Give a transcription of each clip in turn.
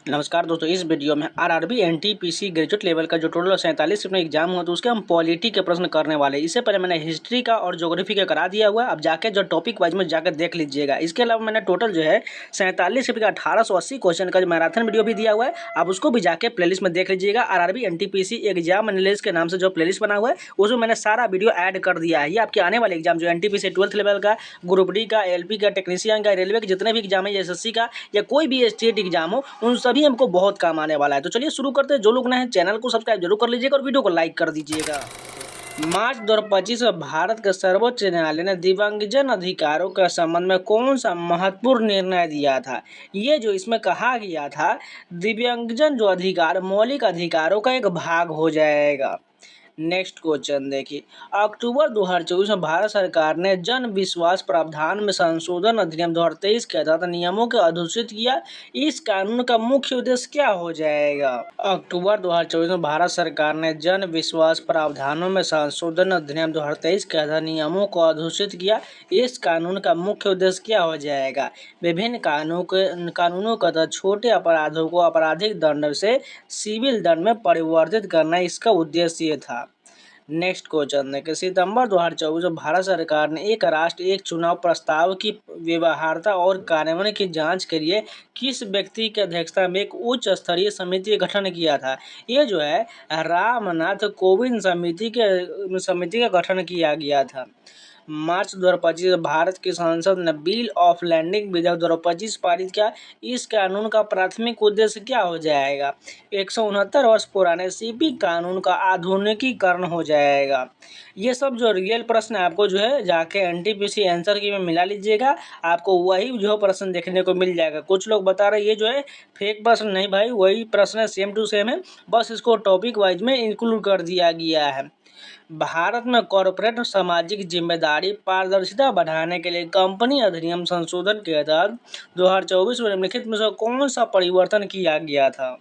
नमस्कार दोस्तों, इस वीडियो में आरआरबी एनटीपीसी ग्रेजुएट लेवल का जो टोटल 47 अपना एग्जाम हुआ तो उसके हम पॉलिटी के प्रश्न करने वाले हैं। इससे पहले मैंने हिस्ट्री का और ज्योग्राफी का करा दिया हुआ है। अब जाके जो टॉपिक वाइज में जाकर देख लीजिएगा। इसके अलावा मैंने टोटल जो है 47 का 1880 क्वेश्चन का जो मैराथन वीडियो भी दिया हुआ है। आप उसको भी जाके प्लेलिस्ट में देख लीजिएगा। आरआरबी एनटीपीसी एग्जाम एनालिसिस के नाम से जो प्लेलिस्ट बना हुआ है उसमें मैंने सारा वीडियो ऐड कर दिया है। ये आपके आने वाले एग्जाम जो एनटीपीसी 12th लेवल का, ग्रुप डी का, एलपी का, टेक्नीशियन का, रेलवे के जितने भी एग्जाम है, एसएससी का या कोई भी स्टेट एग्जाम हो, उन सभी हमको बहुत काम आने वाला है। तो चलिए शुरू करते हैं। जो लोग नए हैं चैनल को सब्सक्राइब जरूर कर लीजिएगा और वीडियो को लाइक कर दीजिएगा। मार्च 2025 में भारत के सर्वोच्च न्यायालय ने दिव्यांगजन अधिकारों के संबंध में कौन सा महत्वपूर्ण निर्णय दिया था? ये जो इसमें कहा गया था, दिव्यांगजन जो अधिकार मौलिक अधिकारों का एक भाग हो जाएगा। नेक्स्ट क्वेश्चन देखिए, अक्टूबर 2024 में भारत सरकार ने जन विश्वास प्रावधान में संशोधन अधिनियम 2023 के तहत नियमों को अधिसूचित किया। इस कानून का मुख्य उद्देश्य क्या हो जाएगा? अक्टूबर 2024 में भारत सरकार ने जन विश्वास प्रावधानों में संशोधन अधिनियम 2023 के तहत नियमों को अधिसूचित किया। इस कानून का मुख्य उद्देश्य क्या हो जाएगा? विभिन्न कानूनों के तहत छोटे अपराधों को आपराधिक दंड से सिविल दंड में परिवर्तित करना इसका उद्देश्य था। नेक्स्ट क्वेश्चन है कि सितंबर 2024 में भारत सरकार ने एक राष्ट्र एक चुनाव प्रस्ताव की व्यवहार्यता और कार्यान्वयन की जांच के लिए किस व्यक्ति की अध्यक्षता में एक उच्च स्तरीय समिति का गठन किया था? ये जो है रामनाथ कोविंद समिति का गठन किया गया था। मार्च 2025 भारत की संसद ने बिल ऑफ लैंडिंग विधेयक 2025 पारित किया। इस कानून का प्राथमिक उद्देश्य क्या हो जाएगा? 169 वर्ष पुराने सीपी कानून का आधुनिकीकरण हो जाएगा। ये सब जो रियल प्रश्न आपको जो है जाके एनटीपीसी आंसर की में मिला लीजिएगा, आपको वही जो प्रश्न देखने को मिल जाएगा। कुछ लोग बता रहे ये जो है फेक प्रश्न नहीं भाई, वही प्रश्न सेम टू सेम है, बस इसको टॉपिक वाइज में इंक्लूड कर दिया गया है। भारत में कॉर्पोरेट सामाजिक जिम्मेदारी पारदर्शिता बढ़ाने के लिए कंपनी अधिनियम संशोधन के तहत 2024 में निम्नलिखित में से कौन सा परिवर्तन किया गया था?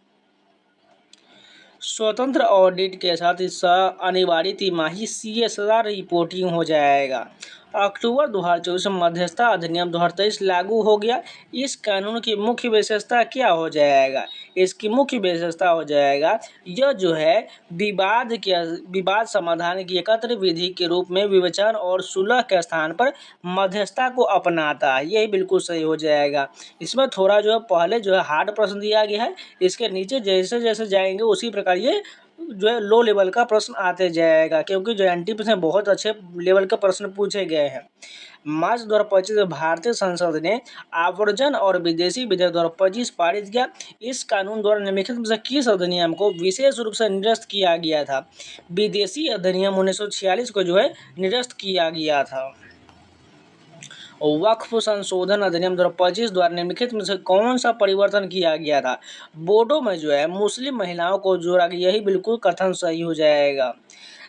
स्वतंत्र ऑडिट के साथ इसका अनिवार्य तिमाही CSR रिपोर्टिंग हो जाएगा। अक्टूबर 2024 में मध्यस्थता अधिनियम 2023 लागू हो गया। इस कानून की मुख्य विशेषता क्या हो जाएगा? इसकी मुख्य विशेषता हो जाएगा यह जो है विवाद समाधान की एकत्र विधि के रूप में विवेचन और सुलह के स्थान पर मध्यस्थता को अपनाता है। यही बिल्कुल सही हो जाएगा। इसमें थोड़ा जो है पहले जो है हार्ड प्रश्न दिया गया है, इसके नीचे जैसे जैसे जाएंगे उसी प्रकार ये जो है लो लेवल का प्रश्न आते जाएगा, क्योंकि जो एनटीपीसी में बहुत अच्छे लेवल के प्रश्न पूछे गए हैं। मार्च 2025 में भारतीय संसद ने आव्रजन और विदेशी विधेयक 2025 पारित किया। इस कानून द्वारा निम्नलिखित में से किस अधिनियम को विशेष रूप से निरस्त किया गया था? विदेशी अधिनियम 1946 को जो है निरस्त किया गया था। वक्फ संशोधन अधिनियम 2025 द्वारा निम्नलिखित में से कौन सा परिवर्तन किया गया था? बोर्डों में जो है मुस्लिम महिलाओं को जोड़ा गया, यही बिल्कुल कथन सही हो जाएगा।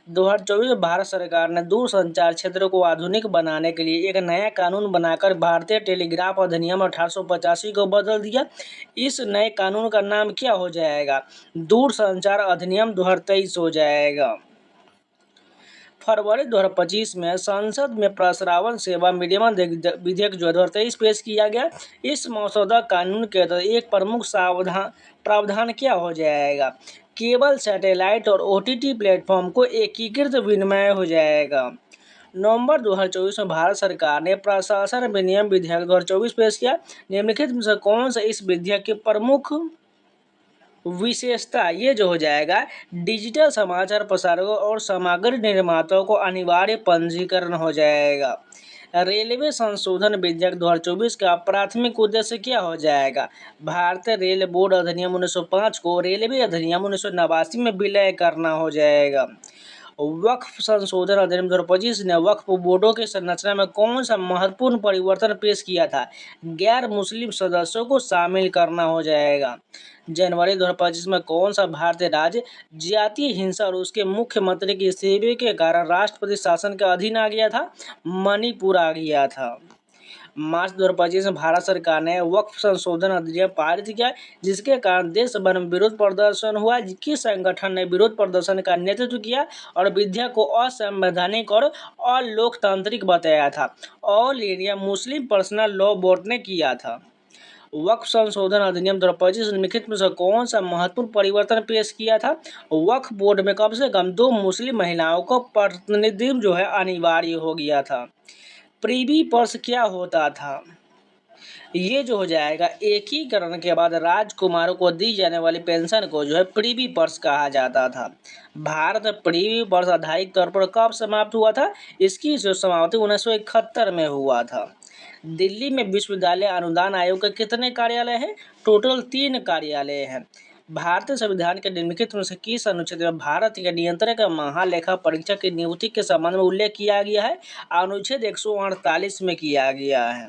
2024 में भारत सरकार ने दूरसंचार क्षेत्र को आधुनिक बनाने के लिए एक नया कानून बनाकर भारतीय टेलीग्राफ अधिनियम 1885 को बदल दिया। इस नए कानून का नाम क्या हो जाएगा? दूरसंचार अधिनियम 2023 हो जाएगा। फरवरी 2025 में संसद में प्रसारण सेवा मीडियम विधेयक जो 2023 पेश किया गया। इस मसौदा कानून के तहत एक प्रमुख प्रावधान क्या हो जाएगा? केबल, सैटेलाइट और OTT प्लेटफॉर्म को एकीकृत विनिमय हो जाएगा। नवंबर 2024 में भारत सरकार ने प्रशासन विनियम विधेयक 2024 पेश किया। निम्नलिखित में से कौन सा इस विधेयक के प्रमुख विशेषता? ये जो हो जाएगा डिजिटल समाचार प्रसारकों और सामग्री निर्माताओं को अनिवार्य पंजीकरण हो जाएगा। रेलवे संशोधन विधेयक 2024 का प्राथमिक उद्देश्य क्या हो जाएगा? भारतीय रेल बोर्ड अधिनियम 1905 को रेलवे अधिनियम 1989 में विलय करना हो जाएगा। वक्फ संशोधन अधिनियम 2025 ने वक्फ बोर्डों की संरचना में कौन सा महत्वपूर्ण परिवर्तन पेश किया था? गैर मुस्लिम सदस्यों को शामिल करना हो जाएगा। जनवरी 2025 में कौन सा भारतीय राज्य जातीय हिंसा और उसके मुख्यमंत्री की इस्तीफे के कारण राष्ट्रपति शासन के अधीन आ गया था? मणिपुर आ गया था। मार्च 2025 में भारत सरकार ने वक्फ संशोधन अधिनियम पारित किया, जिसके कारण देश भर में विरोध प्रदर्शन हुआ। किस संगठन ने विरोध प्रदर्शन का नेतृत्व किया और विधेयक को असंवैधानिक और अलोकतांत्रिक बताया था? All India Muslim personal law board ने किया था। वक्फ संशोधन अधिनियम 2025 निम्नलिखित में से कौन सा महत्वपूर्ण परिवर्तन पेश किया था? वक्फ बोर्ड में कम से कम 2 मुस्लिम महिलाओं को प्रतिनिधित्व जो है अनिवार्य हो गया था। प्रीवी पर्स क्या होता था? ये जो हो जाएगा एकीकरण के बाद राजकुमारों को दी जाने वाली पेंशन को जो है प्रीवी पर्स कहा जाता था। भारत में प्रीवी पर्स आधारिक तौर पर कब समाप्त हुआ था? इसकी जो समाप्ति 1971 में हुआ था। दिल्ली में विश्वविद्यालय अनुदान आयोग के कितने कार्यालय हैं? टोटल 3 कार्यालय हैं। भारतीय संविधान के निम्नलिखित में से किस अनुच्छेद में भारत के नियंत्रक महालेखा परीक्षक की नियुक्ति के संबंध में उल्लेख किया गया है? अनुच्छेद 148 में किया गया है।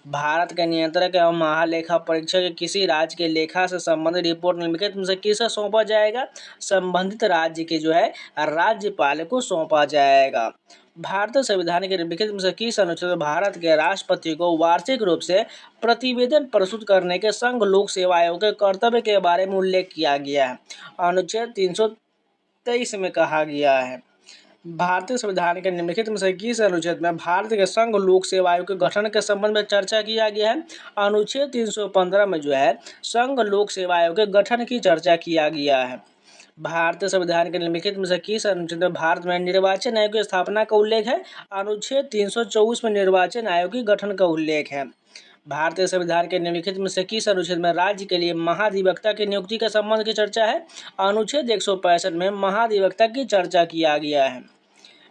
भारत के नियंत्रक एवं महालेखा परीक्षक किसी राज्य के लेखा से संबंधित रिपोर्ट निम्नलिखित में से किसे सौंपा जाएगा? संबंधित राज्य के जो है राज्यपाल को सौंपा जाएगा। भारतीय संविधान के निम्नलिखित में से किस अनुच्छेद में भारत के राष्ट्रपति को वार्षिक रूप से प्रतिवेदन प्रस्तुत करने के संघ लोक सेवा आयोग के कर्तव्य के बारे में उल्लेख किया गया है? अनुच्छेद 323 में कहा गया है। भारतीय संविधान के निम्नलिखित में से किस अनुच्छेद में भारत के संघ लोक सेवा आयोग के गठन के संबंध में चर्चा किया गया है? अनुच्छेद 315 में जो है संघ लोक सेवा आयोग के गठन की चर्चा किया गया है। भारतीय संविधान के निम्नलिखित में से किस अनुच्छेद में भारत में निर्वाचन आयोग की स्थापना का उल्लेख है? अनुच्छेद 324 में निर्वाचन आयोग के गठन का उल्लेख है। भारतीय संविधान के निम्नलिखित में से किस अनुच्छेद में राज्य के लिए महाधिवक्ता की नियुक्ति के संबंध की चर्चा है? अनुच्छेद 165 में महाधिवक्ता की चर्चा किया गया है।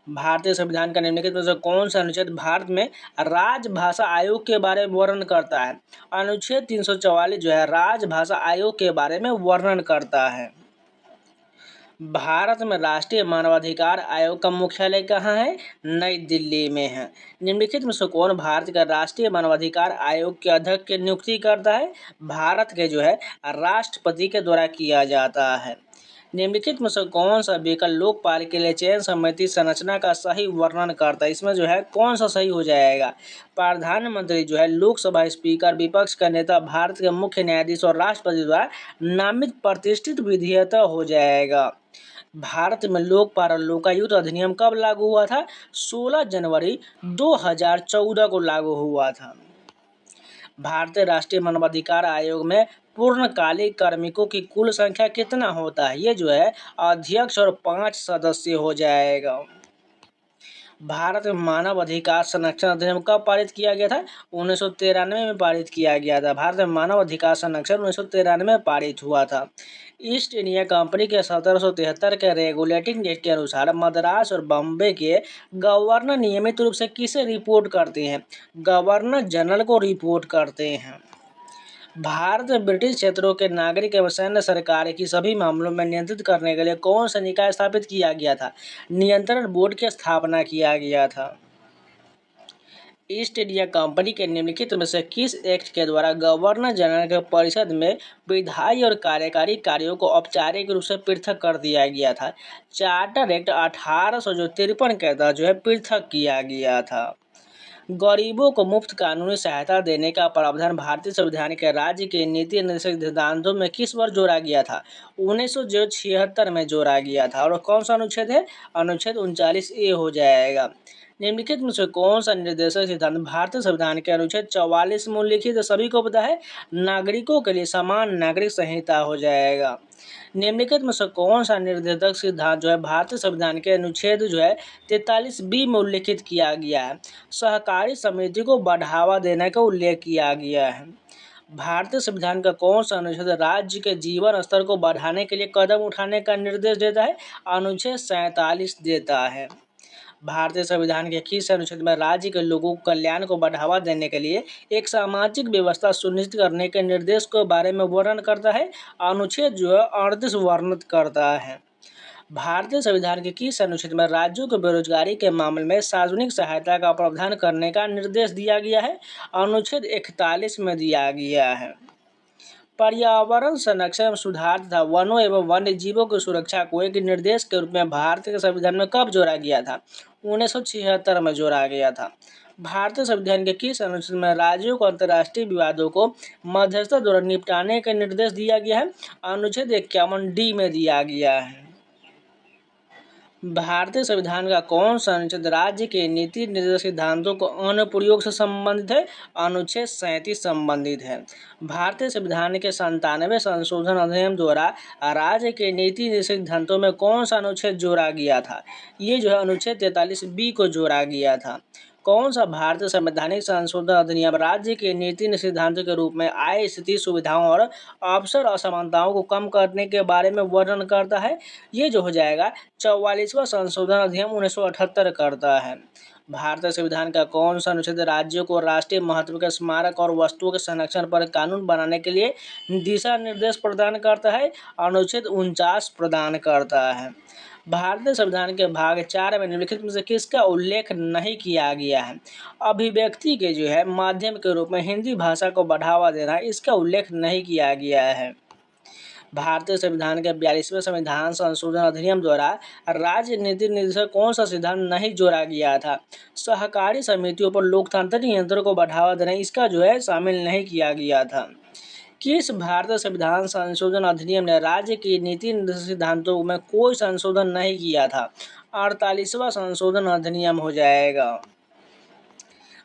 भारतीय संविधान का निम्नलिखित में से कौन सा अनुच्छेद भारत में राजभाषा आयोग के बारे में वर्णन करता है? अनुच्छेद 344 जो है राजभाषा आयोग के बारे में वर्णन करता है। भारत में राष्ट्रीय मानवाधिकार आयोग का मुख्यालय कहाँ है? नई दिल्ली में है। निम्नलिखित में से कौन भारत का राष्ट्रीय मानवाधिकार आयोग के अध्यक्ष की नियुक्ति करता है? भारत के जो है राष्ट्रपति के द्वारा किया जाता है। निम्नलिखित में से कौन सा विकल्प लोकपाल के लिए चयन समिति संरचना का सही वर्णन करता है? इसमें जो है कौन सा सही हो जाएगा? प्रधानमंत्री जो है लोकसभा स्पीकर, विपक्ष का नेता, भारत के मुख्य न्यायाधीश और राष्ट्रपति द्वारा नामित प्रतिष्ठित विधेयक हो जाएगा। भारत में लोकपाल और लोकायुक्त अधिनियम कब लागू हुआ था? 16 जनवरी 2014 को लागू हुआ था। भारतीय राष्ट्रीय मानवाधिकार आयोग में पूर्णकालिक कार्मिकों की कुल संख्या कितना होता है? ये जो है अध्यक्ष और 5 सदस्य हो जाएगा। भारत में मानव अधिकार संरक्षण अधिनियम कब पारित किया गया था? 1993 में पारित किया गया था। भारत में मानव अधिकार संरक्षण 1993 में पारित हुआ था। ईस्ट इंडिया कंपनी के 1773 के रेगुलेटिंग एक्ट के अनुसार मद्रास और बॉम्बे के गवर्नर नियमित रूप से किसे रिपोर्ट करते हैं? गवर्नर जनरल को रिपोर्ट करते हैं। भारत में ब्रिटिश क्षेत्रों के नागरिक एवं सैन्य सरकार की सभी मामलों में नियंत्रित करने के लिए कौन सा निकाय स्थापित किया गया था? नियंत्रण बोर्ड की स्थापना किया गया था। ईस्ट इंडिया कंपनी के निम्नलिखित में से किस एक्ट के द्वारा गवर्नर जनरल के परिषद में विधायी और कार्यकारी कार्यों को औपचारिक रूप से पृथक कर दिया गया था? चार्टर एक्ट 1853 के तहत जो है पृथक किया गया था। गरीबों को मुफ्त कानूनी सहायता देने का प्रावधान भारतीय संविधान के राज्य के नीति निर्देशक सिद्धांतों में किस वर्ष जोड़ा गया था? 1976 में जोड़ा गया था। और कौन सा अनुच्छेद है? अनुच्छेद 39A हो जाएगा। निम्नलिखित में से कौन सा निर्देशक सिद्धांत भारतीय संविधान के अनुच्छेद 44 में उल्लिखित सभी को पता है? नागरिकों के लिए समान नागरिक संहिता हो जाएगा। निम्नलिखित में से कौन सा निर्देशक सिद्धांत जो है भारतीय संविधान के अनुच्छेद जो है 43B में उल्लिखित किया गया है? सहकारी समिति को बढ़ावा देने का उल्लेख किया गया है। भारतीय संविधान का कौन सा अनुच्छेद राज्य के जीवन स्तर को बढ़ाने के लिए कदम उठाने का निर्देश देता है? अनुच्छेद 47 देता है। भारतीय संविधान के किस अनुच्छेद में राज्य के लोगों के कल्याण को बढ़ावा देने के लिए एक सामाजिक व्यवस्था सुनिश्चित करने के निर्देश के बारे में वर्णन करता है? अनुच्छेद जो है 38 वर्णित करता है। भारतीय संविधान के किस अनुच्छेद में राज्यों को बेरोजगारी के मामले में सार्वजनिक सहायता का प्रावधान करने का निर्देश दिया गया है? अनुच्छेद 41 में दिया गया है। पर्यावरण संरक्षण एवं सुधार तथा वनों एवं वन्य जीवों की सुरक्षा को एक निर्देश के रूप में भारतीय संविधान में कब जोड़ा गया था? 1976 में जोड़ा गया था। भारतीय संविधान के किस अनुच्छेद में राज्यों को अंतर्राष्ट्रीय विवादों को मध्यस्थता द्वारा निपटाने का निर्देश दिया गया है? अनुच्छेद 51D में दिया गया है। भारतीय संविधान का कौन सा अनुच्छेद राज्य के नीति निर्देशक सिद्धांतों को अनुप्रयोग से संबंधित है? अनुच्छेद 37 संबंधित है। भारतीय संविधान के 97वें संशोधन अधिनियम द्वारा राज्य के नीति निर्देशक सिद्धांतों में कौन सा अनुच्छेद जोड़ा गया था? ये जो है अनुच्छेद 43B को जोड़ा गया था। कौन सा भारतीय संवैधानिक संशोधन अधिनियम राज्य के नीति सिद्धांतों के रूप में आय स्थिति सुविधाओं और अवसर असमानताओं को कम करने के बारे में वर्णन करता है? ये जो हो जाएगा 44वां संशोधन अधिनियम 1978 करता है। भारतीय संविधान का कौन सा अनुच्छेद राज्यों को राष्ट्रीय महत्व के स्मारक और वस्तुओं के संरक्षण पर कानून बनाने के लिए दिशा निर्देश प्रदान करता है? अनुच्छेद 49 प्रदान करता है। भारतीय संविधान के भाग 4 में निम्नलिखित में से किसका उल्लेख नहीं किया गया है? अभिव्यक्ति के जो है माध्यम के रूप में हिंदी भाषा को बढ़ावा देना, इसका उल्लेख नहीं किया गया है। भारतीय संविधान के 42वें संविधान संशोधन अधिनियम द्वारा राज्य नीति निर्देशक कौन सा सिद्धांत नहीं जोड़ा गया था? सहकारी समितियों पर लोकतांत्रिक नियंत्रण को बढ़ावा देना, इसका जो है शामिल नहीं किया गया था। किस भारतीय संविधान संशोधन अधिनियम ने राज्य की नीति निर्देशक सिद्धांतों में कोई संशोधन नहीं किया था? 48वां संशोधन अधिनियम हो जाएगा।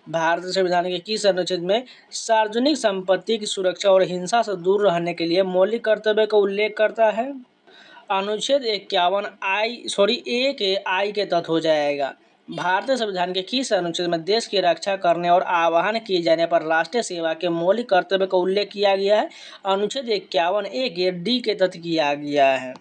भारतीय संविधान के किस अनुच्छेद में सार्वजनिक संपत्ति की सुरक्षा और हिंसा से दूर रहने के लिए मौलिक कर्तव्य का उल्लेख करता है? अनुच्छेद 51 के आई के तहत हो जाएगा। भारतीय संविधान के किस अनुच्छेद में देश की रक्षा करने और आह्वान किए जाने पर राष्ट्रीय सेवा के मौलिक कर्तव्य का उल्लेख किया गया है? अनुच्छेद 51A के डी के तहत किया गया है।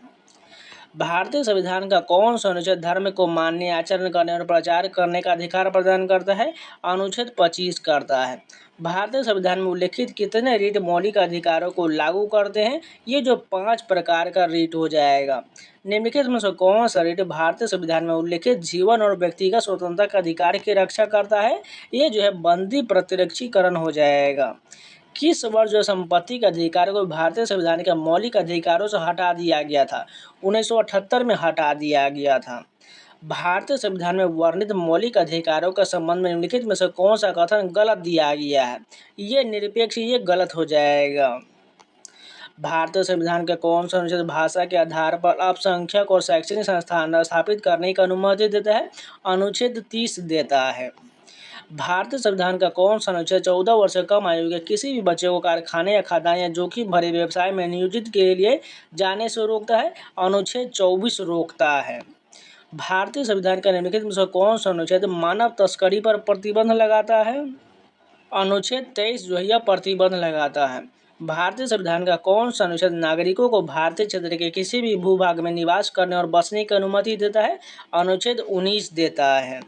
भारतीय संविधान का कौन सा अनुच्छेद धर्म को मानने, आचरण करने और प्रचार करने का अधिकार प्रदान करता है? अनुच्छेद 25 करता है। भारतीय संविधान में उल्लेखित कितने रीट मौलिक अधिकारों को लागू करते हैं? ये जो 5 प्रकार का रीट हो जाएगा। निम्नलिखित में से कौन सा रीट भारतीय संविधान में उल्लेखित जीवन और व्यक्तिगत स्वतंत्रता के अधिकार की रक्षा करता है? ये जो है बंदी प्रतिरक्षीकरण हो जाएगा। किस वर्ष जो संपत्ति के अधिकार को भारतीय संविधान के मौलिक अधिकारों से हटा दिया गया था? 1978 में हटा दिया गया था। भारतीय संविधान में वर्णित मौलिक अधिकारों के संबंध में निम्नलिखित में से कौन सा कथन गलत दिया गया है? ये निरपेक्ष, ये गलत हो जाएगा। भारतीय संविधान के कौन सा अनुच्छेद भाषा के आधार पर अल्पसंख्यक और शैक्षणिक संस्थान स्थापित करने की अनुमति देता है? अनुच्छेद 30 देता है। भारतीय संविधान का कौन सा अनुच्छेद 14 वर्ष से कम आयु के किसी भी बच्चे को कारखाने या खदान या जोखिम भरे व्यवसाय में नियोजित के लिए जाने से रोकता है? अनुच्छेद 24 रोकता है। भारतीय संविधान का निम्नलिखित में से कौन सा अनुच्छेद मानव तस्करी पर प्रतिबंध लगाता है? अनुच्छेद 23 जो है यह प्रतिबंध लगाता है। भारतीय संविधान का कौन सा अनुच्छेद नागरिकों को भारतीय क्षेत्र के किसी भी भूभाग में निवास करने और बसने की अनुमति देता है? अनुच्छेद 19 देता है।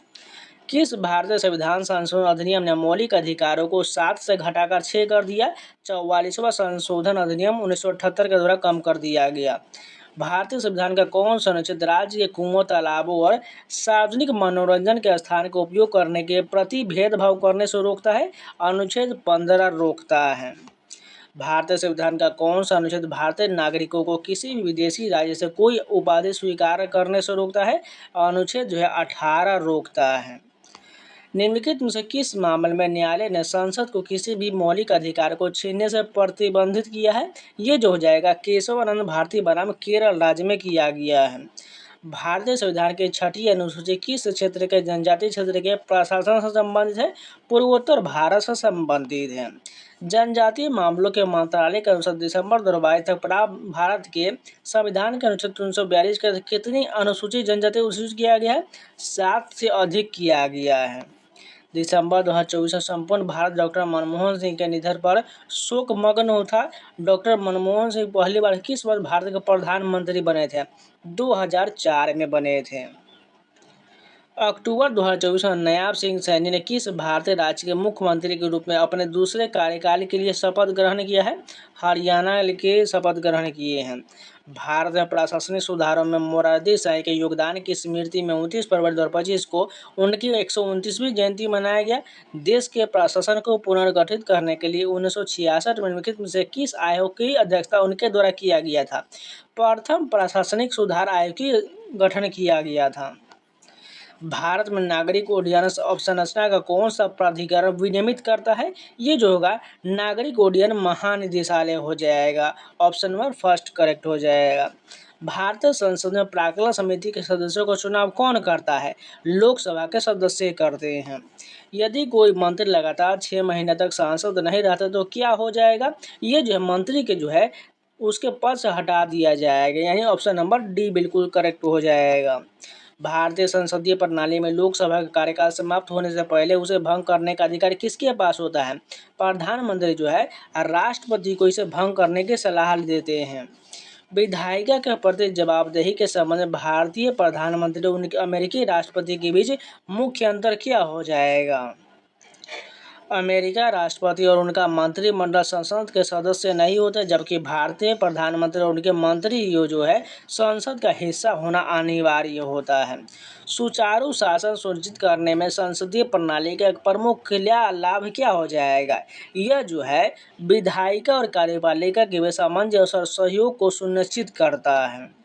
किस भारतीय संविधान संशोधन अधिनियम ने मौलिक अधिकारों को 7 से घटाकर 6 कर दिया? 44वां संशोधन अधिनियम 1978 के द्वारा कम कर दिया गया। भारतीय संविधान का कौन सा अनुच्छेद राज्य के कुओं, तालाबों और सार्वजनिक मनोरंजन के स्थान का उपयोग करने के प्रति भेदभाव करने से रोकता है? अनुच्छेद 15 रोकता है। भारतीय संविधान का कौन सा अनुच्छेद भारतीय नागरिकों को किसी भी विदेशी राज्य से कोई उपाधि स्वीकार करने से रोकता है? अनुच्छेद जो है 18 रोकता है। निम्नलिखित में से किस मामले में न्यायालय ने संसद को किसी भी मौलिक अधिकार को छीनने से प्रतिबंधित किया है? ये जो हो जाएगा केशवानंद भारती बनाम केरल राज्य में किया गया है। भारतीय संविधान की 6ठी अनुसूची किस क्षेत्र के जनजातीय क्षेत्र के प्रशासन से संबंधित है? पूर्वोत्तर भारत से संबंधित है। जनजातीय मामलों के मंत्रालय के अनुसार दिसंबर 2022 तक भारत के संविधान के अनुच्छेद 342 के कितनी अनुसूचित जनजाति घोषित किया गया है? 7 से अधिक किया गया है। दिसंबर 2024 में संपूर्ण भारत डॉक्टर मनमोहन सिंह के निधन पर शोकमग्न था। डॉक्टर मनमोहन सिंह पहली बार किस वर्ष भारत के प्रधानमंत्री बने थे? 2004 में बने थे। अक्टूबर 2024 में नायब सिंह सैनी ने किस भारतीय राज्य के मुख्यमंत्री के रूप में अपने दूसरे कार्यकाल के लिए शपथ ग्रहण किया है? हरियाणा के शपथ ग्रहण किए हैं। भारत में प्रशासनिक सुधारों में मोरारजी देसाई के योगदान की स्मृति में 29 फरवरी 2025 को उनकी 129वीं जयंती मनाया गया। देश के प्रशासन को पुनर्गठित करने के लिए 1966 में निम्नलिखित में से किस आयोग की अध्यक्षता उनके द्वारा किया गया था? प्रथम प्रशासनिक सुधार आयोग की गठन किया गया था। भारत में नागरिक उड्डयन अवसंरचना का कौन सा प्राधिकरण विनियमित करता है? ये जो होगा नागरिक उड्डयन महानिदेशालय हो जाएगा। ऑप्शन नंबर फर्स्ट करेक्ट हो जाएगा। भारतीय संसद में प्राक्कलन समिति के सदस्यों का चुनाव कौन करता है? लोकसभा के सदस्य करते हैं। यदि कोई मंत्री लगातार 6 महीने तक सांसद नहीं रहता तो क्या हो जाएगा? ये जो है मंत्री के जो है उसके पद से हटा दिया जाएगा, यानी ऑप्शन नंबर डी बिल्कुल करेक्ट हो जाएगा। भारतीय संसदीय प्रणाली में लोकसभा का कार्यकाल समाप्त होने से पहले उसे भंग करने का अधिकार किसके पास होता है? प्रधानमंत्री जो है राष्ट्रपति को इसे भंग करने की सलाह देते हैं। विधायिका के प्रति जवाबदेही के संबंध में भारतीय प्रधानमंत्री और उनके अमेरिकी राष्ट्रपति के बीच मुख्य अंतर क्या हो जाएगा? अमेरिका राष्ट्रपति और उनका मंत्रिमंडल संसद के सदस्य नहीं होते, जबकि भारतीय प्रधानमंत्री और उनके मंत्री जो है संसद का हिस्सा होना अनिवार्य होता है। सुचारू शासन सुनिश्चित करने में संसदीय प्रणाली का एक प्रमुख लाभ क्या हो जाएगा? यह जो है विधायिका और कार्यपालिका के सामंजस्य और सहयोग को सुनिश्चित करता है।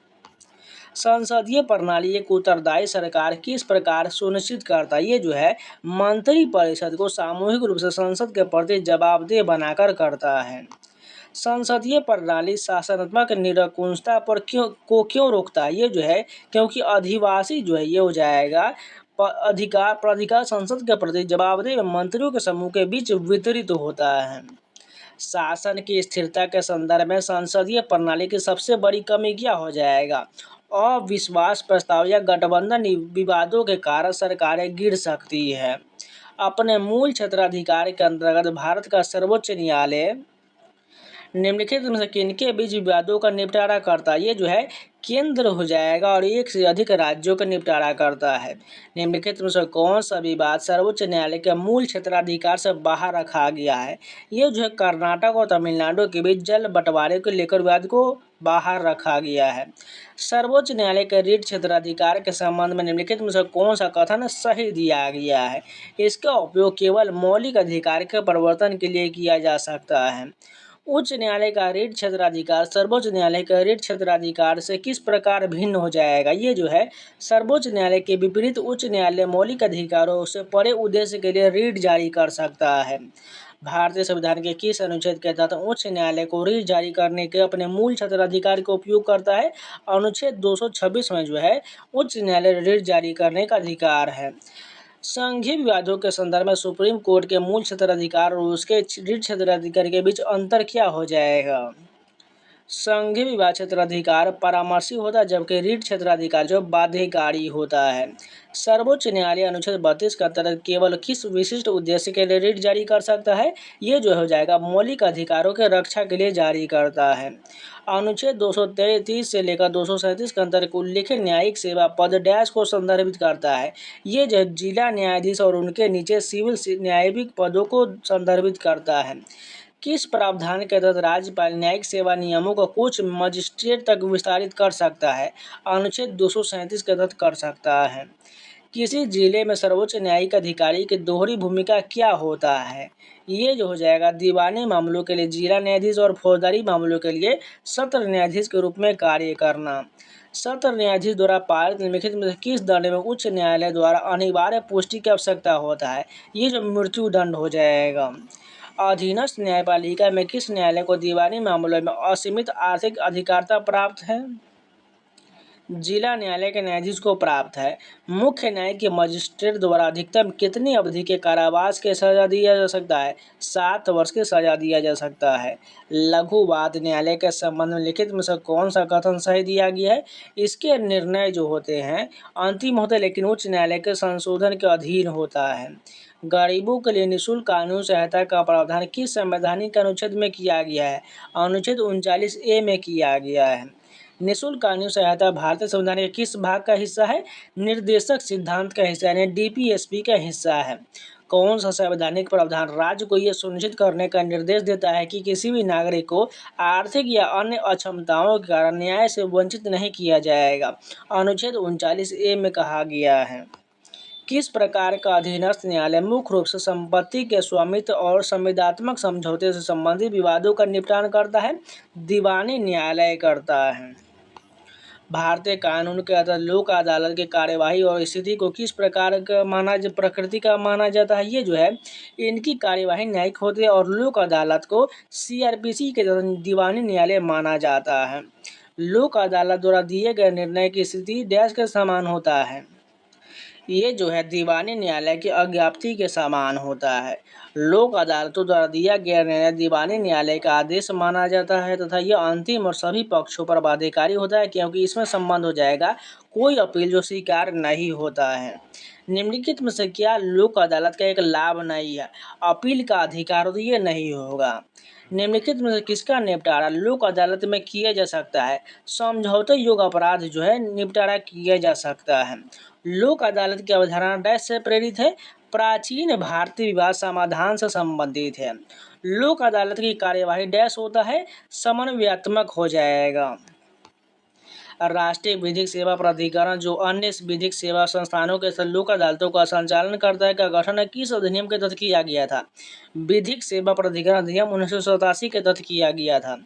संसदीय प्रणाली एक उत्तरदायी सरकार किस प्रकार सुनिश्चित करता है? ये जो है मंत्रिपरिषद को सामूहिक रूप से संसद के प्रति जवाबदेह बनाकर करता है। संसदीय प्रणाली शासनात्मक निरंकुशता पर क्यों रोकता है? ये जो है क्योंकि अधिवासी जो है ये हो जाएगा प्राधिकार संसद के प्रति जवाबदेह मंत्रियों के समूह के बीच वितरित होता है। शासन की स्थिरता के संदर्भ में संसदीय प्रणाली की सबसे बड़ी कमी क्या हो जाएगा? अविश्वास प्रस्ताव या गठबंधन विवादों के कारण सरकारें गिर सकती है। अपने मूल क्षेत्राधिकार के अंतर्गत भारत का सर्वोच्च न्यायालय निम्नलिखित में से किनके बीच विवादों का निपटारा करता है? ये जो है केंद्र हो जाएगा और एक से अधिक राज्यों का निपटारा करता है। निम्नलिखित में से कौन सा विवाद सर्वोच्च न्यायालय के मूल क्षेत्राधिकार से बाहर रखा गया है? ये जो है कर्नाटक और तमिलनाडु के बीच जल बंटवारे को लेकर विवाद को बाहर रखा गया है। सर्वोच्च न्यायालय के रीट क्षेत्राधिकार के संबंध में निम्नलिखित में से कौन सा कथन सही दिया गया है? इसका उपयोग केवल मौलिक अधिकार के परिवर्तन के लिए किया जा सकता है। उच्च न्यायालय का रीट क्षेत्राधिकार सर्वोच्च न्यायालय के रीट क्षेत्राधिकार से किस प्रकार भिन्न हो जाएगा? ये जो है सर्वोच्च न्यायालय के विपरीत उच्च न्यायालय मौलिक अधिकारों से परे उद्देश्य के लिए रीट जारी कर सकता है। भारतीय संविधान के किस अनुच्छेद के तहत उच्च न्यायालय को रीट जारी करने के अपने मूल क्षेत्राधिकार का उपयोग करता है? अनुच्छेद 226 में जो है उच्च न्यायालय रीट जारी करने का अधिकार है। संघीय विवादों के संदर्भ में सुप्रीम कोर्ट के मूल क्षेत्राधिकार और उसके रीट क्षेत्राधिकार के बीच अंतर क्या हो जाएगा? संघीय विवाद क्षेत्राधिकार परामर्शी होता है, जबकि रीट क्षेत्राधिकार जो बाध्यकारी होता है। सर्वोच्च न्यायालय अनुच्छेद 32 के अंतर्गत केवल किस विशिष्ट उद्देश्य के लिए रीट जारी कर सकता है? ये जो हो जाएगा मौलिक अधिकारों के रक्षा के लिए जारी करता है। अनुच्छेद 233 से लेकर 237 के अंतर्गत उल्लिखित न्यायिक सेवा पद डैश को संदर्भित करता है। ये जो जिला न्यायाधीश और उनके नीचे सिविल न्यायिक पदों को संदर्भित करता है। किस प्रावधान के तहत राज्यपाल न्यायिक सेवा नियमों को कुछ मजिस्ट्रेट तक विस्तारित कर सकता है? अनुच्छेद 237 के तहत कर सकता है। किसी जिले में सर्वोच्च न्यायिक अधिकारी की दोहरी भूमिका क्या होता है? ये जो हो जाएगा दीवानी मामलों के लिए जिला न्यायाधीश और फौजदारी मामलों के लिए सत्र न्यायाधीश के रूप में कार्य करना। सत्र न्यायाधीश द्वारा पारित निम्नलिखित में से किस दंड में उच्च न्यायालय द्वारा अनिवार्य पुष्टि की आवश्यकता होता है? ये जो मृत्यु दंड हो जाएगा। अधीनस्थ न्यायपालिका में किस न्यायालय को दीवानी मामलों में असीमित आर्थिक अधिकारता प्राप्त है? जिला न्यायालय के न्यायाधीश को प्राप्त है। मुख्य न्यायिक मजिस्ट्रेट द्वारा अधिकतम कितनी अवधि के कारावास की सजा दिया जा सकता है? 7 वर्ष की सजा दिया जा सकता है। लघु वाद न्यायालय के संबंध में लिखित में से कौन सा कथन सही दिया गया है? इसके निर्णय जो होते हैं अंतिम होते हैं, लेकिन उच्च न्यायालय के संशोधन के अधीन होता है। गरीबों के लिए निःशुल्क कानूनी सहायता का प्रावधान किस संवैधानिक अनुच्छेद में किया गया है? अनुच्छेद 39A में किया गया है। निःशुल्क कानूनी सहायता भारतीय संविधान के किस भाग का हिस्सा है? निर्देशक सिद्धांत का हिस्सा यानी DPSP का हिस्सा है। कौन सा संवैधानिक प्रावधान राज्य को यह सुनिश्चित करने का निर्देश देता है कि किसी भी नागरिक को आर्थिक या अन्य अक्षमताओं के कारण न्याय से वंचित नहीं किया जाएगा? अनुच्छेद 39A में कहा गया है। किस प्रकार का अधीनस्थ न्यायालय मुख्य रूप से संपत्ति के स्वामित्व और संविदात्मक समझौते से संबंधित विवादों का निपटान करता है? दीवानी न्यायालय करता है। भारतीय कानून के अंतर्गत लोक अदालत की कार्यवाही और स्थिति को किस प्रकार का प्रकृति का माना जाता है? ये जो है इनकी कार्यवाही न्यायिक होती है और लोक अदालत को CRPC के दीवानी न्यायालय माना जाता है। लोक अदालत द्वारा दिए गए निर्णय की स्थिति डैश के समान होता है। ये जो है दीवानी न्यायालय की अज्ञाप्ति के समान होता है। लोक अदालतों द्वारा दिया गया निर्णय दीवानी न्यायालय का आदेश माना जाता है तथा यह अंतिम और सभी पक्षों पर बाध्यकारी होता है, क्योंकि इसमें संबंध हो जाएगा कोई अपील जो स्वीकार नहीं होता है। निम्नलिखित में से क्या लोक अदालत का एक लाभ नहीं है? अपील का अधिकार तो ये नहीं होगा। निम्नलिखित में से किसका निपटारा लोक अदालत में किया जा सकता है? समझौते योग्य अपराध जो है निपटारा किया जा सकता है। लोक अदालत की अवधारणा डैश से प्रेरित है? प्राचीन भारतीय विवाद समाधान से संबंधित है। लोक अदालत की कार्यवाही डैश होता है? समन्वयात्मक हो जाएगा। राष्ट्रीय विधिक सेवा प्राधिकरण जो अन्य विधिक सेवा संस्थानों के साथ लोक अदालतों का संचालन करता है का गठन किस अधिनियम के तहत किया गया था? विधिक सेवा प्राधिकरण अधिनियम 1987 के तहत किया गया था।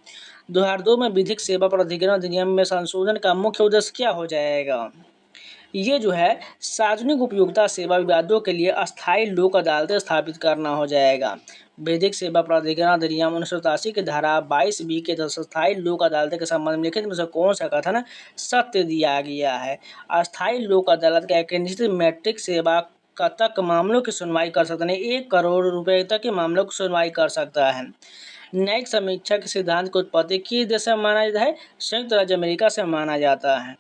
2002 में विधिक सेवा प्राधिकरण अधिनियम में संशोधन का मुख्य उद्देश्य क्या हो जाएगा? ये जो है सार्वजनिक उपयोगिता सेवा विवादों के लिए अस्थायी लोक अदालतें स्थापित करना हो जाएगा। विधिक सेवा प्राधिकरण अधिनियम 1987 की धारा 22B के तहत अस्थायी लोक अदालत के संबंध में लिखित में से कौन सा कथन सत्य दिया गया है? अस्थायी लोक अदालत का एक निश्चित मैट्रिक सेवा का तक मामलों की सुनवाई कर सकते हैं, 1 करोड़ रुपए तक के मामलों की सुनवाई कर सकता है। न्यायिक समीक्षा के सिद्धांत की उत्पत्ति किस देश से माना जाता है? संयुक्त राज्य अमेरिका से माना जाता है।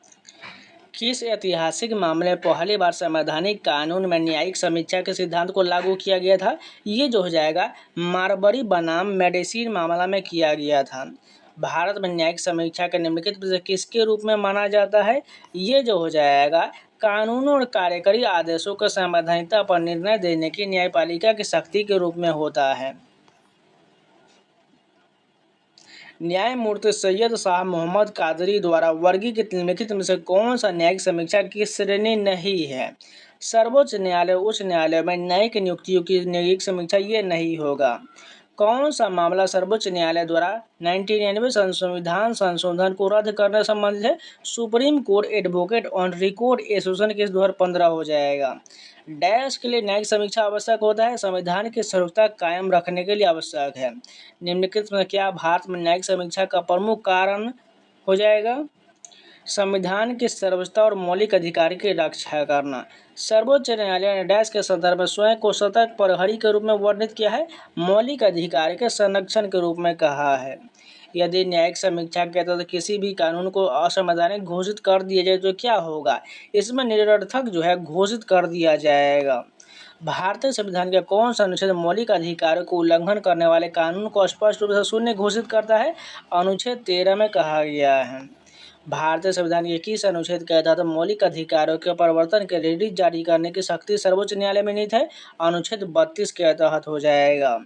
किस ऐतिहासिक मामले में पहली बार संवैधानिक कानून में न्यायिक समीक्षा के सिद्धांत को लागू किया गया था? ये जो हो जाएगा मारबरी बनाम मेडिसिन मामला में किया गया था। भारत में न्यायिक समीक्षा के निम्नलिखित में से किसके रूप में माना जाता है? ये जो हो जाएगा कानूनों और कार्यकारी आदेशों की संवैधानिकता पर निर्णय देने की न्यायपालिका की शक्ति के रूप में होता है। न्यायमूर्ति सैयद शाह मोहम्मद कादरी द्वारा वर्गीकृत निम्नलिखित में से कौन सा न्यायिक समीक्षा की श्रेणी नहीं है? सर्वोच्च न्यायालय उच्च न्यायालय में न्यायिक नियुक्तियों की न्यायिक समीक्षा ये नहीं होगा। कौन सा मामला सर्वोच्च न्यायालय द्वारा 1999 संविधान संशोधन को रद्द करने संबंधित है? Supreme court advocate on record association case 2015 हो जाएगा। डैश के लिए न्यायिक समीक्षा आवश्यक होता है? संविधान की सर्वोच्चता कायम रखने के लिए आवश्यक है। निम्नलिखित में क्या भारत में न्यायिक समीक्षा का प्रमुख कारण हो जाएगा? संविधान की सर्वोच्चता और मौलिक अधिकार की रक्षा करना। सर्वोच्च न्यायालय ने डैश के संदर्भ में स्वयं को सतत प्रहरी के रूप में वर्णित किया है? मौलिक अधिकार के संरक्षण के रूप में कहा है। यदि न्यायिक समीक्षा के तहत किसी भी कानून को असंवैधानिक घोषित कर दिया जाए तो क्या होगा? इसमें निरर्थक जो है घोषित कर दिया जाएगा। भारतीय संविधान के कौन सा अनुच्छेद मौलिक अधिकारों को उल्लंघन करने वाले कानून को स्पष्ट रूप से शून्य घोषित करता है? अनुच्छेद 13 में कहा गया है। भारतीय संविधान के किस अनुच्छेद के तहत मौलिक अधिकारों के परिवर्तन के रिट जारी करने की शक्ति सर्वोच्च न्यायालय में निहित है? अनुच्छेद 32 के तहत हो जाएगा।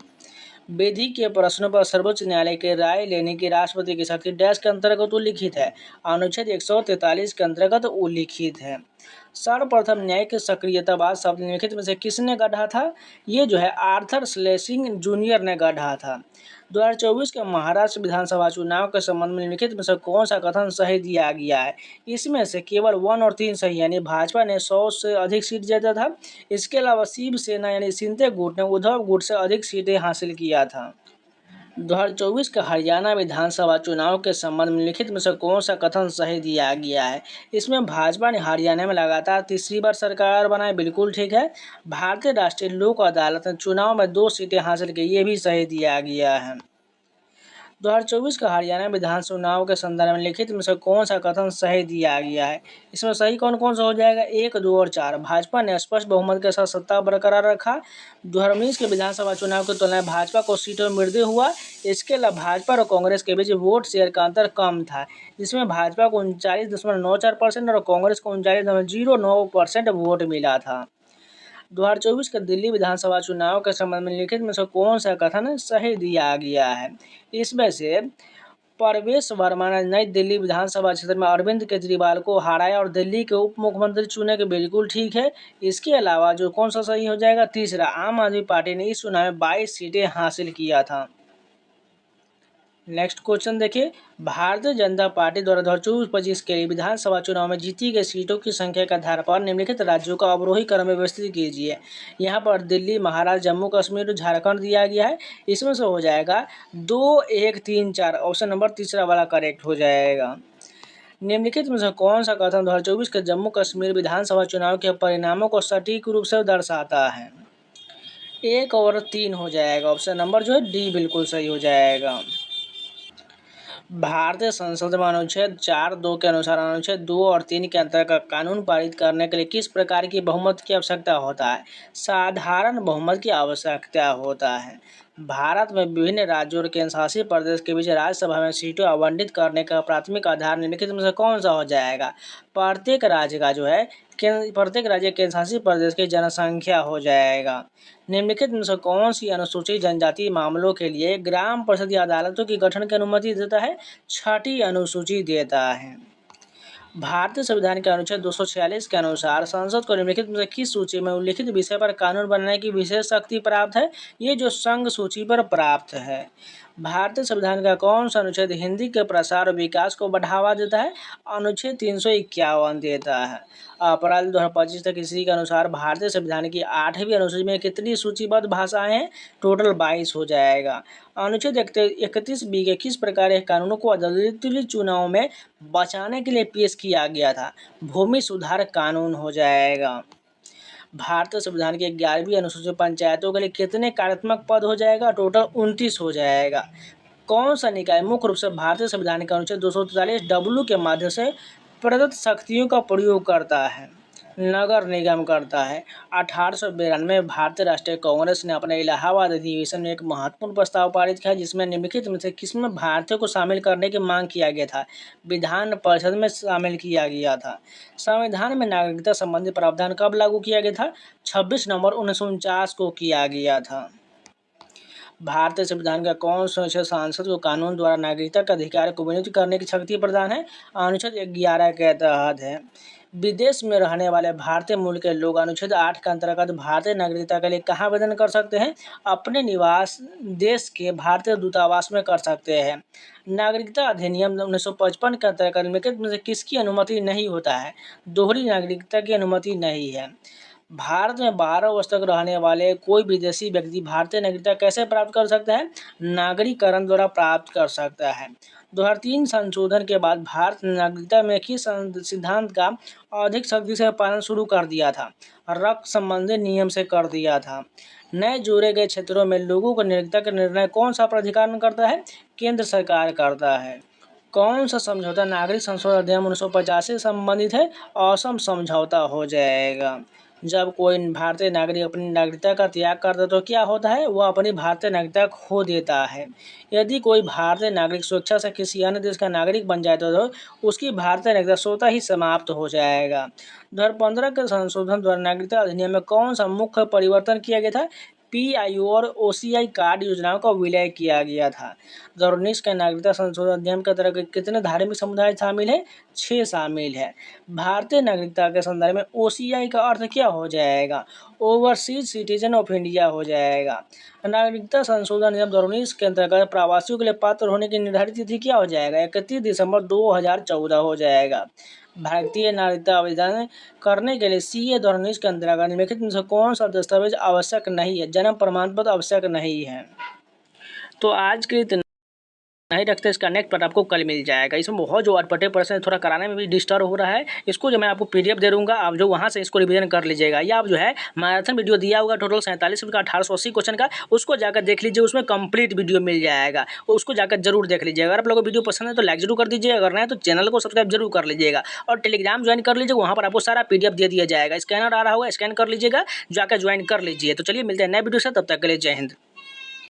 विधि के प्रश्नों पर सर्वोच्च न्यायालय की राय लेने की राष्ट्रपति की शक्ति डैश के अंतर्गत उल्लिखित है? अनुच्छेद 143 के अंतर्गत उल्लिखित है। सर्वप्रथम न्यायिक सक्रियतावाद शब्द निम्नलिखित में से किसने गढ़ा था? ये जो है आर्थर स्लेशिंग जूनियर ने गढ़ा था। 2024 के महाराष्ट्र विधानसभा चुनाव के संबंध में निम्नलिखित में से कौन सा कथन सही दिया गया है? इसमें से केवल 1 और 3 सही, यानी भाजपा ने 100 से अधिक सीट जीता था। इसके अलावा शिवसेना यानी शिंदे गुट ने उद्धव गुट से अधिक सीटें हासिल किया था। 2024 के हरियाणा विधानसभा चुनाव के संबंध में लिखित में से कौन सा कथन सही दिया गया है? इसमें भाजपा ने हरियाणा में लगातार तीसरी बार सरकार बनाई, बिल्कुल ठीक है। भारतीय राष्ट्रीय लोक अदालत ने चुनाव में 2 सीटें हासिल की, ये भी सही दिया गया है। 2024 का हरियाणा विधानसभा चुनाव के संदर्भ में लिखित में से कौन सा कथन सही दिया गया है? इसमें सही कौन कौन सा हो जाएगा? 1, 2 और 4। भाजपा ने स्पष्ट बहुमत के साथ सत्ता बरकरार रखा। 2019 के विधानसभा चुनाव की तुलना में भाजपा को सीटों में वृद्धि हुआ। इसके अलावा भाजपा और कांग्रेस के बीच वोट शेयर का अंतर कम था, जिसमें भाजपा को 39.94% और कांग्रेस को 39.09% वोट मिला था। 2024 के दिल्ली विधानसभा चुनाव के संबंध में लिखित में से कौन सा कथन सही दिया गया है? इसमें से परवेश वर्मा ने नई दिल्ली विधानसभा क्षेत्र में अरविंद केजरीवाल को हराया और दिल्ली के उप मुख्यमंत्री चुने के, बिल्कुल ठीक है। इसके अलावा जो कौन सा सही हो जाएगा? तीसरा, आम आदमी पार्टी ने इस चुनाव में 22 सीटें हासिल किया था। नेक्स्ट क्वेश्चन देखिए, भारतीय जनता पार्टी द्वारा 2024-25 के लिए विधानसभा चुनाव में जीती गई सीटों की संख्या के आधार पर निम्नलिखित राज्यों का अवरोही क्रम में व्यवस्थित कीजिए। यहाँ पर दिल्ली, महाराष्ट्र, जम्मू कश्मीर, झारखंड दिया गया है। इसमें से हो जाएगा 2, 1, 3, 4। ऑप्शन नंबर तीसरा वाला करेक्ट हो जाएगा। निम्नलिखित में से कौन सा कथन 2024 के जम्मू कश्मीर विधानसभा चुनाव के परिणामों को सटीक रूप से दर्शाता है? 1 और 3 हो जाएगा। ऑप्शन नंबर जो है डी बिल्कुल सही हो जाएगा। भारतीय संसद में अनुच्छेद 4(2) के अनुसार अनुच्छेद 2 और 3 के अंतर्गत कानून पारित करने के लिए किस प्रकार की बहुमत की आवश्यकता होता है? साधारण बहुमत की आवश्यकता होता है। भारत में विभिन्न राज्यों और केंद्रशासित प्रदेश के बीच राज्यसभा में सीटों आवंटित करने का प्राथमिक आधार निम्नलिखित में से कौन सा हो जाएगा? प्रत्येक राज्य का जो है प्रत्येक राज्य केंद्रशासित प्रदेश की जनसंख्या हो जाएगा। निम्नलिखित में से कौन सी अनुसूचित जनजाति मामलों के लिए ग्राम परिषद या अदालतों की गठन की अनुमति देता है? 6ठी अनुसूची देता है। भारतीय संविधान के अनुच्छेद 246 के अनुसार संसद को निम्नलिखित में से किस सूची में उल्लिखित विषय पर कानून बनाने की विशेष शक्ति प्राप्त है? ये जो संघ सूची पर प्राप्त है। भारतीय संविधान का कौन सा अनुच्छेद हिंदी के प्रसार और विकास को बढ़ावा देता है? अनुच्छेद 351 देता है। अप्रैल 2025 तक इसी के अनुसार भारतीय संविधान की 8वीं अनुसूची में कितनी सूचीबद्ध भाषाएं हैं? टोटल 22 हो जाएगा। अनुच्छेद 31B के किस प्रकार के कानूनों को निर्दलीय चुनाव में बचाने के लिए पेश किया गया था? भूमि सुधार कानून हो जाएगा। भारतीय संविधान की 11वीं अनुसूची पंचायतों के लिए कितने कार्यात्मक पद हो जाएगा? टोटल 29 हो जाएगा। कौन सा निकाय मुख्य रूप से भारतीय संविधान के अनुच्छेद 243W के माध्यम से प्रदत्त शक्तियों का प्रयोग करता है? नगर निगम करता है। 1892 में भारतीय राष्ट्रीय कांग्रेस ने अपने इलाहाबाद अधिवेशन में एक महत्वपूर्ण प्रस्ताव पारित किया जिसमें निम्नलिखित में से किसमें भारतीयों को शामिल करने की मांग किया गया था? विधान परिषद में शामिल किया गया था। संविधान में नागरिकता संबंधी प्रावधान कब लागू किया गया था? 26 नवंबर 1949 को किया गया था। भारतीय संविधान का कौन सा अनुच्छेद सांसद को कानून द्वारा नागरिकता के अधिकार को विनियुक्त करने की शक्ति प्रदान है? अनुच्छेद 11 के तहत है। विदेश में रहने वाले भारतीय मूल के लोग अनुच्छेद 8 के अंतर्गत भारतीय नागरिकता के लिए कहाँ आवेदन कर सकते हैं? अपने निवास देश के भारतीय दूतावास में कर सकते हैं। नागरिकता अधिनियम 1955 के अंतर्गत निम्नलिखित में से किसकी अनुमति नहीं होता है? दोहरी नागरिकता की अनुमति नहीं है। भारत में 12 वर्ष तक रहने वाले कोई विदेशी व्यक्ति भारतीय नागरिकता कैसे प्राप्त कर सकता है? नागरिककरण द्वारा प्राप्त कर सकता है। 2003 संशोधन के बाद भारत ने नागरिकता में किस सिद्धांत का अधिक सख्ती से पालन शुरू कर दिया था? रक्त संबंधी नियम से कर दिया था। नए जोड़े गए क्षेत्रों में लोगों को नागरिकता का निर्णय कौन सा प्राधिकरण करता है? केंद्र सरकार करता है। कौन सा समझौता नागरिक संशोधन अधिनियम 1985 से संबंधित है? असम समझौता हो जाएगा। जब कोई भारतीय नागरिक अपनी नागरिकता का त्याग करता है तो क्या होता है? वह अपनी भारतीय नागरिकता खो देता है। यदि कोई भारतीय नागरिक स्वेच्छा से किसी अन्य देश का नागरिक बन जाए तो उसकी भारतीय नागरिकता स्वतः ही समाप्त हो जाएगा। 2015 के संशोधन द्वारा नागरिकता अधिनियम में कौन सा मुख्य परिवर्तन किया गया था? PIO और OCI कार्ड योजनाओं का विलय किया गया था। 2019 के नागरिकता संशोधन अधिनियम के तहत कितने धार्मिक समुदाय शामिल है? 6 शामिल है। भारतीय नागरिकता के संदर्भ में OCI का अर्थ क्या हो जाएगा? ओवरसीज सिटीजन ऑफ इंडिया हो जाएगा। नागरिकता संशोधन अधिनियम 2019 के अंतर्गत प्रवासियों के लिए पात्र होने की निर्धारित तिथि क्या हो जाएगा? 31 दिसंबर 2014 हो जाएगा। भारतीय नागरिकता आवेदन करने के लिए CA 2019 के अंतर्गत निम्नलिखित में से कौन सा दस्तावेज आवश्यक नहीं है? जन्म प्रमाण पत्र आवश्यक नहीं है। तो आज के लिए नहीं रखते, इसका नेक्स्ट पार्ट आपको कल मिल जाएगा। इसमें बहुत जो अटपटे प्रश्न थोड़ा कराने में भी डिस्टर्ब हो रहा है। इसको जो मैं आपको PDF दे दूंगा, आप जो वहाँ से इसको रिवीजन कर लीजिएगा। या आप जो है मैराथन वीडियो दिया होगा टोटल 47 का 1880 क्वेश्चन का, उसको जाकर देख लीजिए, उसमें कंप्लीट वीडियो मिल जाएगा। उसको जाकर जरूर देख लीजिएगा। अगर आप लोगों को वीडियो पसंद है तो लाइक जरूर कर दीजिएगा, अगर नहीं तो चैनल को सब्सक्राइब जरूर कर लीजिएगा और टेलीग्राम ज्वाइन कर लीजिएगा। वहाँ पर आपको सारा PDF दे दिया जाएगा। स्कैनर आ रहा होगा, स्कैन कर लीजिएगा, जाकर ज्वाइन कर लीजिए। तो चलिए मिलते हैं नए वीडियो से, तब तक के लिए जय हिंद।